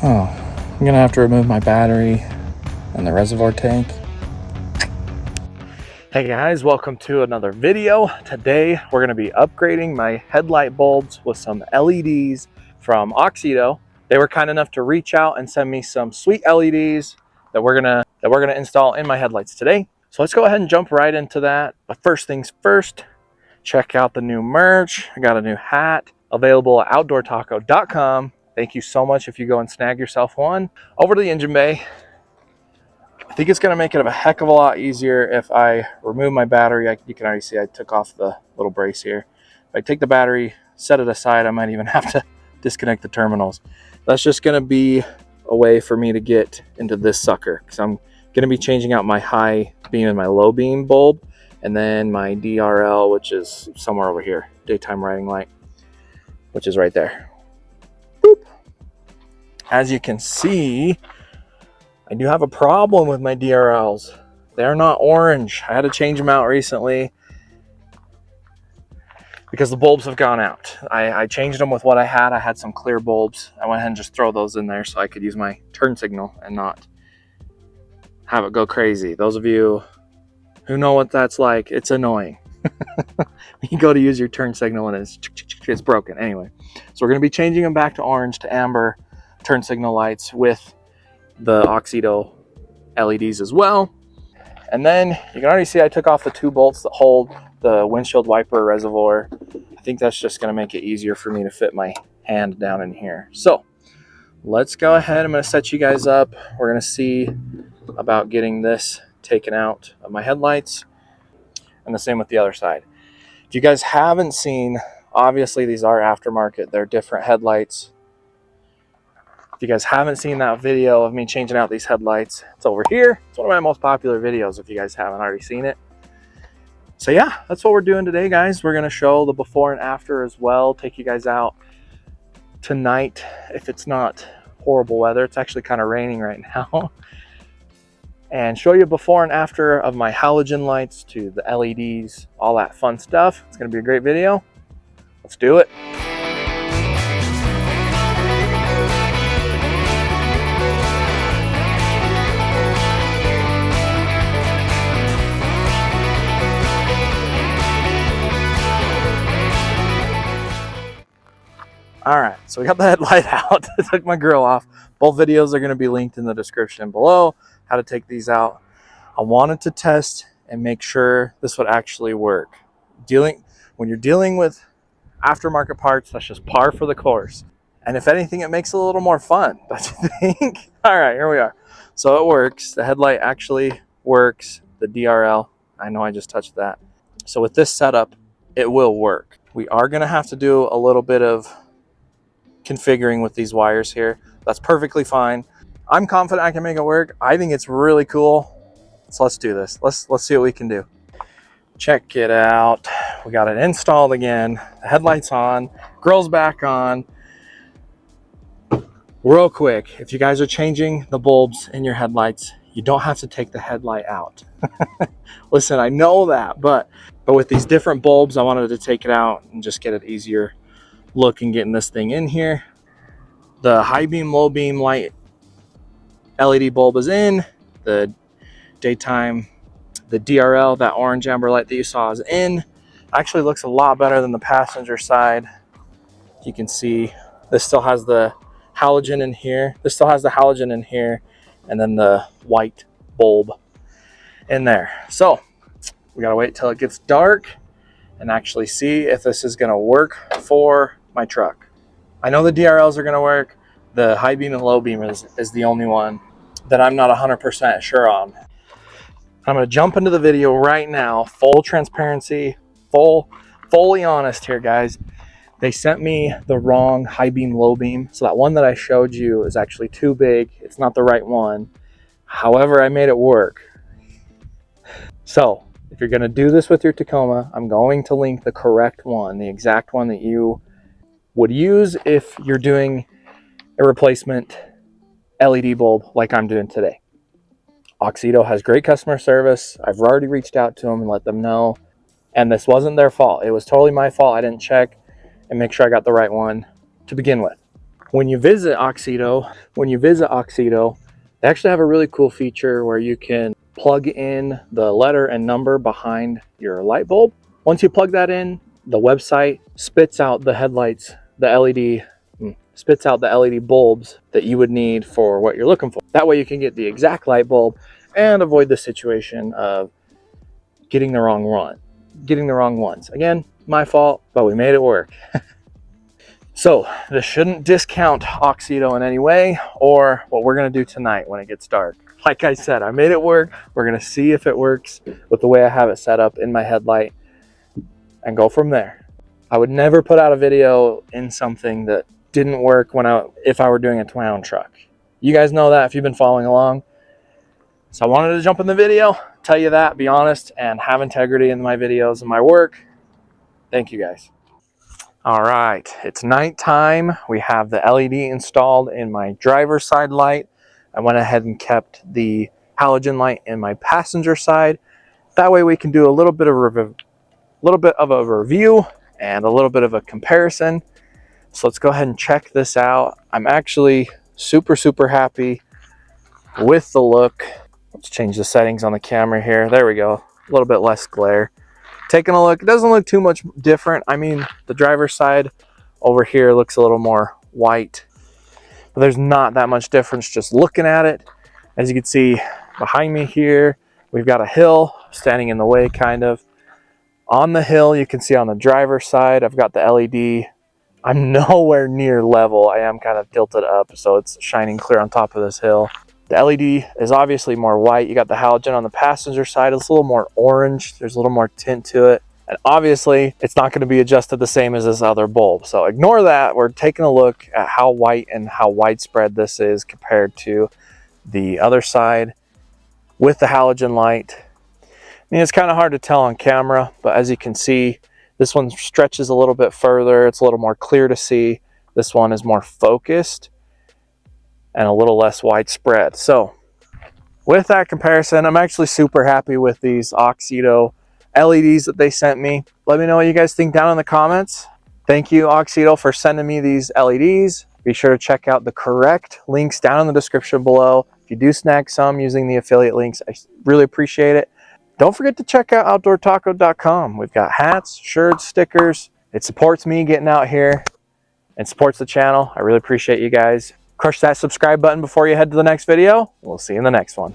Oh, I'm gonna have to remove my battery and the reservoir tank. Hey guys, welcome to another video. Today we're gonna be upgrading my headlight bulbs with some LEDs from AUXITO. They were kind enough to reach out and send me some sweet LEDs that we're gonna install in my headlights today. So let's go ahead and jump right into that. But first things first, check out the new merch. I got a new hat available at OutdoorTacos.com. Thank you so much if you go and snag yourself one. Over to the engine bay. I think it's going to make it a heck of a lot easier if I remove my battery. You can already see I took off the little brace here. If I take the battery, set it aside, I might even have to disconnect the terminals. That's just going to be a way for me to get into this sucker, because I'm going to be changing out my high beam and my low beam bulb, and then my DRL, which is somewhere over here, daytime riding light, which is right there. Boop. As you can see, I do have a problem with my DRLs. They're not orange. I had to change them out recently because the bulbs have gone out. I changed them with what I had. I had some clear bulbs. I went ahead and just throw those in there so I could use my turn signal and not have it go crazy. Those of you who know what that's like, it's annoying. You go to use your turn signal and it's broken. Anyway, so we're going to be changing them back to orange to amber turn signal lights with the AUXITO LEDs as well. And then you can already see I took off the 2 bolts that hold the windshield wiper reservoir. I think that's just going to make it easier for me to fit my hand down in here. So let's go ahead. I'm going to set you guys up. We're going to see about getting this taken out of my headlights, and the same with the other side. If you guys haven't seen, obviously these are aftermarket. They're different headlights. If you guys haven't seen that video of me changing out these headlights, it's over here. It's one of my most popular videos if you guys haven't already seen it. So yeah, that's what we're doing today, guys. We're going to show the before and after as well. Take you guys out tonight if it's not horrible weather. It's actually kind of raining right now. And show you before and after of my halogen lights to the LEDs, all that fun stuff. It's going to be a great video. Let's do it. All right, so we got the headlight out. I took my grill off. Both videos are going to be linked in the description below, how to take these out. I wanted to test and make sure this would actually work. When you're dealing with aftermarket parts, that's just par for the course. And if anything, it makes it a little more fun, don't you think? All right, here we are. So it works. The headlight actually works. The DRL, I know I just touched that. So with this setup, it will work. We are going to have to do a little bit of configuring with these wires here. That's perfectly fine. I'm confident I can make it work. I think it's really cool. So let's do this. Let's see what we can do. Check it out. We got it installed again. The headlight's on. Grille's back on. Real quick, if you guys are changing the bulbs in your headlights, you don't have to take the headlight out. Listen, I know that, but with these different bulbs, I wanted to take it out and just get it easier look and getting this thing in here. The high beam, low beam light LED bulb is in. The daytime, the DRL, that orange amber light that you saw, is in. Actually looks a lot better than the passenger side. You can see this still has the halogen in here. This still has the halogen in here, and then the white bulb in there. So we gotta wait till it gets dark and actually see if this is gonna work for my truck. I know the DRLs are gonna work. The high beam and low beam is the only one that I'm not 100% sure on. I'm gonna jump into the video right now, full transparency, fully honest here, guys. They sent me the wrong high beam, low beam. So that one that I showed you is actually too big. It's not the right one. However, I made it work. So if you're gonna do this with your Tacoma, I'm going to link the correct one, the exact one that you would use if you're doing a replacement LED bulb like I'm doing today. AUXITO has great customer service. I've already reached out to them and let them know. And this wasn't their fault. It was totally my fault. I didn't check and make sure I got the right one to begin with. When you visit AUXITO, they actually have a really cool feature where you can plug in the letter and number behind your light bulb. Once you plug that in, the website spits out the headlights, the LED, spits out the LED bulbs that you would need for what you're looking for. That way you can get the exact light bulb and avoid the situation of getting the wrong ones. Again, my fault, but we made it work. So this shouldn't discount AUXITO in any way or what we're gonna do tonight when it gets dark. Like I said, I made it work. We're gonna see if it works with the way I have it set up in my headlight and go from there. I would never put out a video in something that didn't work if I were doing it to my own truck. You guys know that if you've been following along. So I wanted to jump in the video, tell you that, be honest, and have integrity in my videos and my work. Thank you guys. All right, it's nighttime. We have the LED installed in my driver's side light. I went ahead and kept the halogen light in my passenger side. That way we can do a little bit of a review and a little bit of a comparison. So let's go ahead and check this out. I'm actually super happy with the look. Let's change the settings on the camera here. There we go, a little bit less glare. Taking a look, it doesn't look too much different. I mean, the driver's side over here looks a little more white, but there's not that much difference just looking at it. As you can see behind me here, we've got a hill standing in the way kind of. On the hill, you can see on the driver's side, I've got the LED. I'm nowhere near level. I am kind of tilted up, so it's shining clear on top of this hill. The LED is obviously more white. You got the halogen on the passenger side. It's a little more orange. There's a little more tint to it. And obviously, it's not going to be adjusted the same as this other bulb. So ignore that. We're taking a look at how white and how widespread this is compared to the other side with the halogen light. I mean, it's kind of hard to tell on camera, but as you can see, this one stretches a little bit further. It's a little more clear to see. This one is more focused and a little less widespread. So with that comparison, I'm actually super happy with these AUXITO LEDs that they sent me. Let me know what you guys think down in the comments. Thank you, AUXITO, for sending me these LEDs. Be sure to check out the correct links down in the description below. If you do snag some using the affiliate links, I really appreciate it. Don't forget to check out OutdoorTacos.com. We've got hats, shirts, stickers. It supports me getting out here and supports the channel. I really appreciate you guys. Crush that subscribe button before you head to the next video. We'll see you in the next one.